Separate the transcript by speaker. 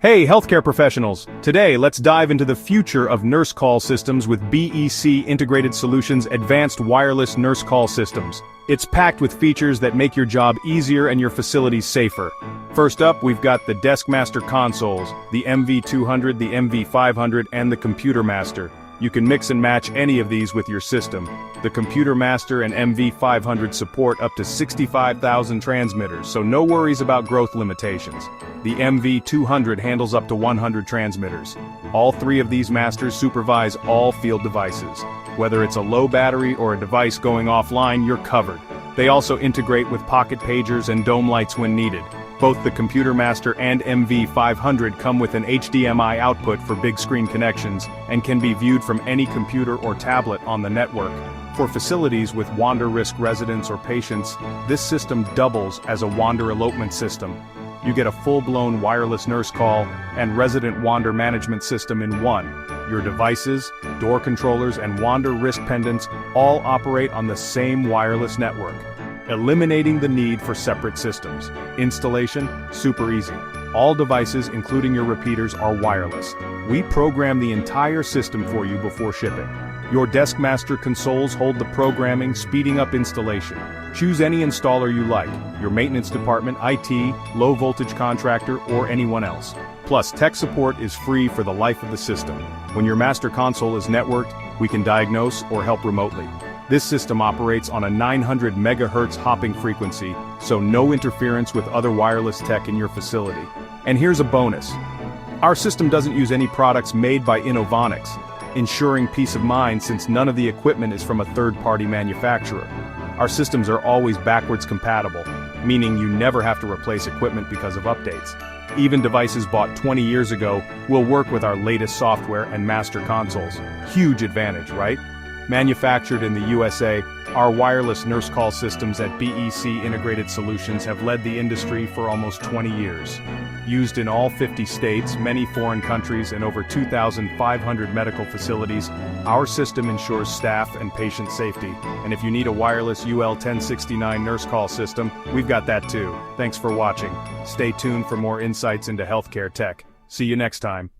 Speaker 1: Hey, healthcare professionals! Today, let's dive into the future of nurse call systems with BEC Integrated Solutions Advanced Wireless Nurse Call Systems. It's packed with features that make your job easier and your facilities safer. First up, we've got the Deskmaster consoles, the MV200, the MV500, and the Computer Master. You can mix and match any of these with your system. The Computer Master and MV500 support up to 65,000 transmitters, so no worries about growth limitations. The MV200 handles up to 100 transmitters. All three of these masters supervise all field devices. Whether it's a low battery or a device going offline, you're covered. They also integrate with pocket pagers and dome lights when needed. Both the Computer Master and MV500 come with an HDMI output for big screen connections and can be viewed from any computer or tablet on the network. For facilities with wander risk residents or patients, this system doubles as a wander elopement system. You get a full-blown wireless nurse call and resident wander management system in one. Your devices, door controllers, and wander risk pendants all operate on the same wireless network, eliminating the need for separate systems. Installation, super easy. All devices, including your repeaters, are wireless. We program the entire system for you before shipping. Your Deskmaster consoles hold the programming, speeding up installation. Choose any installer you like, your maintenance department, IT, low voltage contractor, or anyone else. Plus, tech support is free for the life of the system. When your master console is networked, we can diagnose or help remotely. This system operates on a 900 MHz hopping frequency, so no interference with other wireless tech in your facility. And here's a bonus. Our system doesn't use any products made by Innovonics, ensuring peace of mind since none of the equipment is from a third-party manufacturer. Our systems are always backwards compatible, meaning you never have to replace equipment because of updates. Even devices bought 20 years ago will work with our latest software and master consoles. Huge advantage, right? Manufactured in the USA, our wireless nurse call systems at BEC Integrated Solutions have led the industry for almost 20 years. Used in all 50 states, many foreign countries, and over 2,500 medical facilities, our system ensures staff and patient safety. And if you need a wireless UL1069 nurse call system, we've got that too. Thanks for watching. Stay tuned for more insights into healthcare tech. See you next time.